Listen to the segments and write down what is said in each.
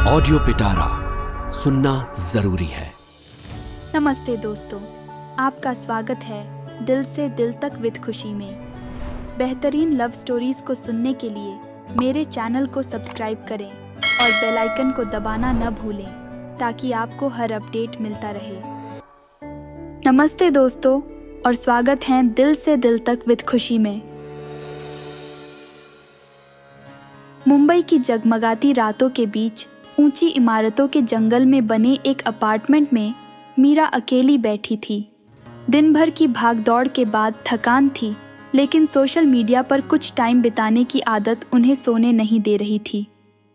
Audio पिटारा सुनना जरूरी है। नमस्ते दोस्तों, आपका स्वागत है दिल से दिल तक विद खुशी में। बेहतरीन लव स्टोरीज को सुनने के लिए मेरे चैनल को सब्सक्राइब करें और बेल आइकन को दबाना न भूलें ताकि आपको हर अपडेट मिलता रहे। नमस्ते दोस्तों और स्वागत है दिल से दिल तक विद खुशी में। मुंबई की जगमगाती रातों के बीच ऊंची इमारतों के जंगल में बने एक अपार्टमेंट में मीरा अकेली बैठी थी। दिन भर की भागदौड़ के बाद थकान थी, लेकिन सोशल मीडिया पर कुछ टाइम बिताने की आदत उन्हें सोने नहीं दे रही थी।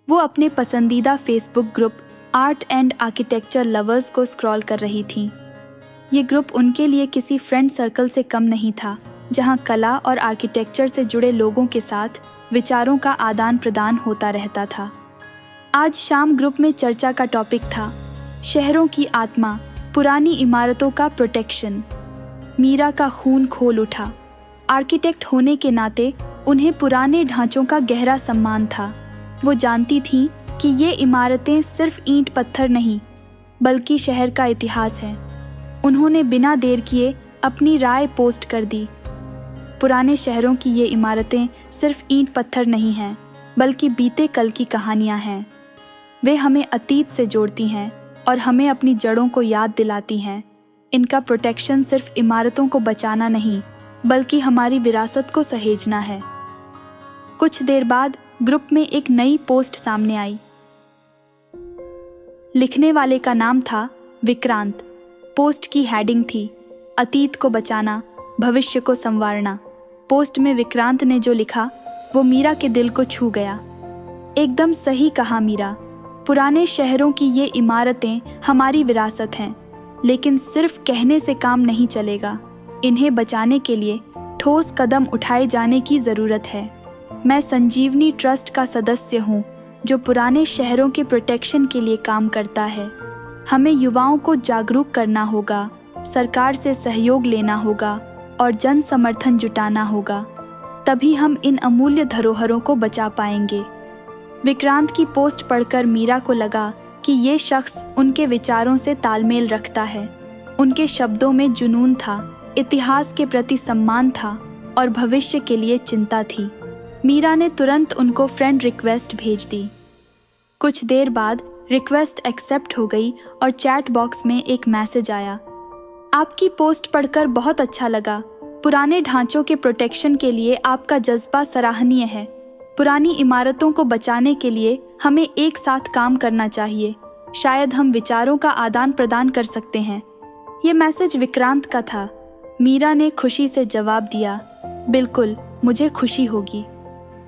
वो अपने पसंदीदा Facebook group art and architecture lovers को स्क्रॉल कर रही थी। ये ग्रुप उनके लिए किसी फ्रेंड सर्कल से कम नहीं था, जहां कला और आर्किटेक्चर से जुड़े लोगों के साथ विचारों का आदान प्रदान होता रहता था। आज शाम ग्रुप में चर्चा का टॉपिक था शहरों की आत्मा, पुरानी इमारतों का प्रोटेक्शन। मीरा का खून खोल उठा। आर्किटेक्ट होने के नाते उन्हें पुराने ढांचों का गहरा सम्मान था। वो जानती थी कि ये इमारतें सिर्फ ईंट पत्थर नहीं, बल्कि शहर का इतिहास है। उन्होंने बिना देर किए अपनी राय पोस्ट कर दी। पुराने शहरों की ये इमारतें सिर्फ ईंट पत्थर नहीं हैं, बल्कि बीते कल की कहानियां हैं। वे हमें अतीत से जोड़ती हैं और हमें अपनी जड़ों को याद दिलाती हैं। इनका प्रोटेक्शन सिर्फ इमारतों को बचाना नहीं, बल्कि हमारी विरासत को सहेजना है। कुछ देर बाद ग्रुप में एक नई पोस्ट सामने आई। लिखने वाले का नाम था विक्रांत। पोस्ट की हेडिंग थी अतीत को बचाना, भविष्य को संवारना। पोस्ट में विक्रांत ने जो लिखा वो मीरा के दिल को छू गया। एकदम सही कहा मीरा, पुराने शहरों की ये इमारतें हमारी विरासत हैं, लेकिन सिर्फ कहने से काम नहीं चलेगा। इन्हें बचाने के लिए ठोस कदम उठाए जाने की ज़रूरत है। मैं संजीवनी ट्रस्ट का सदस्य हूँ, जो पुराने शहरों के प्रोटेक्शन के लिए काम करता है। हमें युवाओं को जागरूक करना होगा, सरकार से सहयोग लेना होगा और जन समर्थन जुटाना होगा। तभी हम इन अमूल्य धरोहरों को बचा पाएंगे। विक्रांत की पोस्ट पढ़कर मीरा को लगा कि ये शख्स उनके विचारों से तालमेल रखता है। उनके शब्दों में जुनून था, इतिहास के प्रति सम्मान था और भविष्य के लिए चिंता थी। मीरा ने तुरंत उनको फ्रेंड रिक्वेस्ट भेज दी। कुछ देर बाद रिक्वेस्ट एक्सेप्ट हो गई और चैट बॉक्स में एक मैसेज आया। आपकी पोस्ट पढ़कर बहुत अच्छा लगा। पुराने ढांचों के प्रोटेक्शन के लिए आपका जज्बा सराहनीय है। पुरानी इमारतों को बचाने के लिए हमें एक साथ काम करना चाहिए। शायद हम विचारों का आदान प्रदान कर सकते हैं। ये मैसेज विक्रांत का था। मीरा ने खुशी से जवाब दिया, बिल्कुल, मुझे खुशी होगी।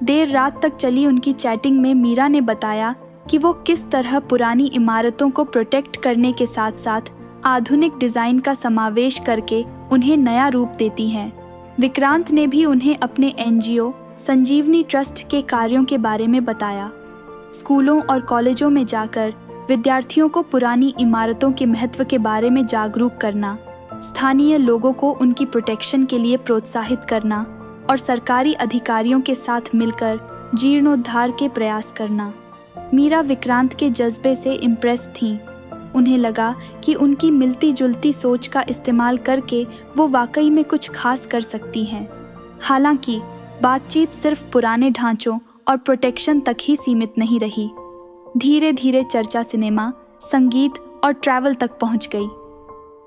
देर रात तक चली उनकी चैटिंग में मीरा ने बताया कि वो किस तरह पुरानी इमारतों को प्रोटेक्ट करने के साथ साथ आधुनिक डिज़ाइन का समावेश करके उन्हें नया रूप देती हैं। विक्रांत ने भी उन्हें अपने NGO संजीवनी ट्रस्ट के कार्यों के बारे में बताया। स्कूलों और कॉलेजों में जाकर विद्यार्थियों को पुरानी इमारतों के महत्व के बारे में जागरूक करना, स्थानीय लोगों को उनकी प्रोटेक्शन के लिए प्रोत्साहित करना और सरकारी अधिकारियों के साथ मिलकर जीर्णोद्धार के प्रयास करना। मीरा विक्रांत के जज्बे से इम्प्रेस थीं। उन्हें लगा कि उनकी मिलती जुलती सोच का इस्तेमाल करके वो वाकई में कुछ खास कर सकती हैं। हालांकि बातचीत सिर्फ पुराने ढांचों और प्रोटेक्शन तक ही सीमित नहीं रही। धीरे धीरे चर्चा सिनेमा, संगीत और ट्रैवल तक पहुंच गई।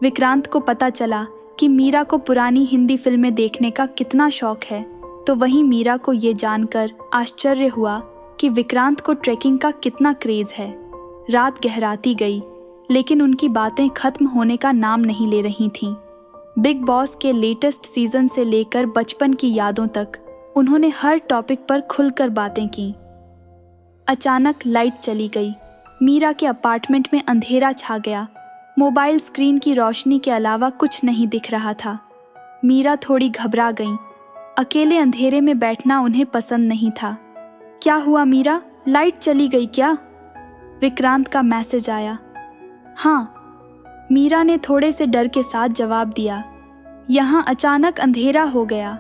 विक्रांत को पता चला कि मीरा को पुरानी हिंदी फिल्में देखने का कितना शौक है, तो वहीं मीरा को ये जानकर आश्चर्य हुआ कि विक्रांत को ट्रैकिंग का कितना क्रेज़ है। रात गहराती गई, लेकिन उनकी बातें खत्म होने का नाम नहीं ले रही थीं। बिग बॉस के लेटेस्ट सीजन से लेकर बचपन की यादों तक उन्होंने हर टॉपिक पर खुलकर बातें की। अचानक लाइट चली गई। मीरा के अपार्टमेंट में अंधेरा छा गया। मोबाइल स्क्रीन की रोशनी के अलावा कुछ नहीं दिख रहा था। मीरा थोड़ी घबरा गई। अकेले अंधेरे में बैठना उन्हें पसंद नहीं था। क्या हुआ मीरा, लाइट चली गई क्या? विक्रांत का मैसेज आया। हाँ, मीरा ने थोड़े से डर के साथ जवाब दिया। यहाँ अचानक अंधेरा हो गया।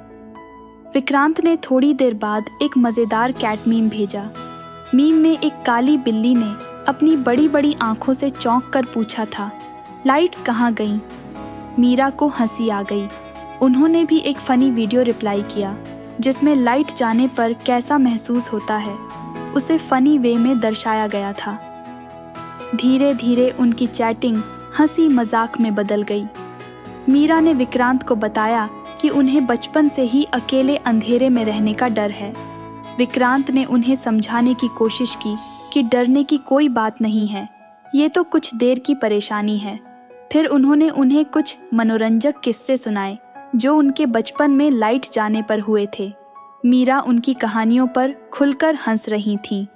विक्रांत ने थोड़ी देर बाद एक मज़ेदार कैट मीम भेजा। मीम में एक काली बिल्ली ने अपनी बड़ी बड़ी आंखों से चौंक कर पूछा था, लाइट्स कहाँ गईं? मीरा को हंसी आ गई। उन्होंने भी एक फनी वीडियो रिप्लाई किया जिसमें लाइट जाने पर कैसा महसूस होता है उसे फनी वे में दर्शाया गया था। धीरे धीरे उनकी चैटिंग हंसी मजाक में बदल गई। मीरा ने विक्रांत को बताया कि उन्हें बचपन से ही अकेले अंधेरे में रहने का डर है। विक्रांत ने उन्हें समझाने की कोशिश की कि डरने की कोई बात नहीं है, ये तो कुछ देर की परेशानी है। फिर उन्होंने उन्हें कुछ मनोरंजक किस्से सुनाए जो उनके बचपन में लाइट जाने पर हुए थे। मीरा उनकी कहानियों पर खुलकर हंस रही थीं।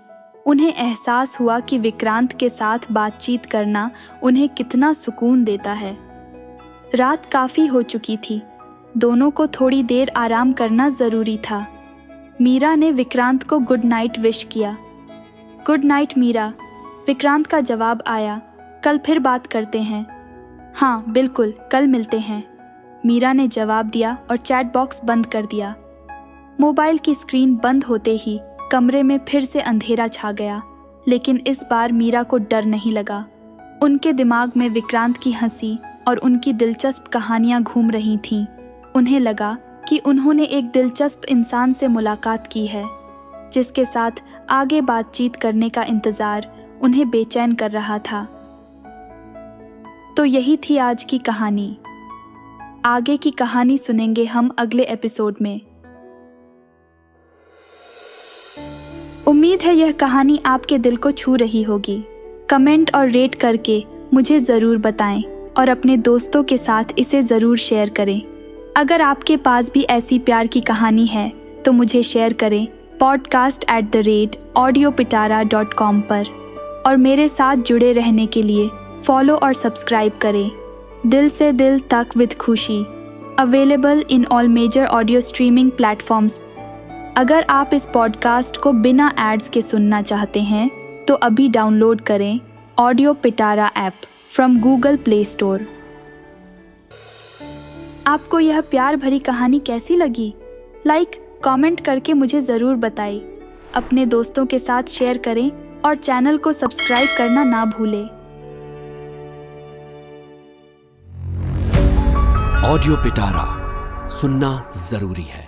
उन्हें एहसास हुआ कि विक्रांत के साथ बातचीत करना उन्हें कितना सुकून देता है। रात काफ़ी हो चुकी थी, दोनों को थोड़ी देर आराम करना ज़रूरी था। मीरा ने विक्रांत को गुड नाइट विश किया। गुड नाइट मीरा, विक्रांत का जवाब आया। कल फिर बात करते हैं। हाँ बिल्कुल, कल मिलते हैं, मीरा ने जवाब दिया और चैट बॉक्स बंद कर दिया। मोबाइल की स्क्रीन बंद होते ही कमरे में फिर से अंधेरा छा गया, लेकिन इस बार मीरा को डर नहीं लगा। उनके दिमाग में विक्रांत की हंसी और उनकी दिलचस्प कहानियां घूम रही थीं। उन्हें लगा कि उन्होंने एक दिलचस्प इंसान से मुलाकात की है जिसके साथ आगे बातचीत करने का इंतज़ार उन्हें बेचैन कर रहा था। तो यही थी आज की कहानी। आगे की कहानी सुनेंगे हम अगले एपिसोड में। उम्मीद है यह कहानी आपके दिल को छू रही होगी। कमेंट और रेट करके मुझे ज़रूर बताएं और अपने दोस्तों के साथ इसे ज़रूर शेयर करें। अगर आपके पास भी ऐसी प्यार की कहानी है तो मुझे शेयर करें podcast@audiopitara.com पर। और मेरे साथ जुड़े रहने के लिए फॉलो और सब्सक्राइब करें। दिल से दिल तक विद खुशी, available in all major audio streaming platforms. अगर आप इस पॉडकास्ट को बिना एड्स के सुनना चाहते हैं तो अभी डाउनलोड करें audio Pitara app from Google play store. आपको यह प्यार भरी कहानी कैसी लगी? लाइक, कमेंट करके मुझे ज़रूर बताएं। अपने दोस्तों के साथ शेयर करें और चैनल को सब्सक्राइब करना ना भूलें। ऑडियो पिटारा सुनना जरूरी है।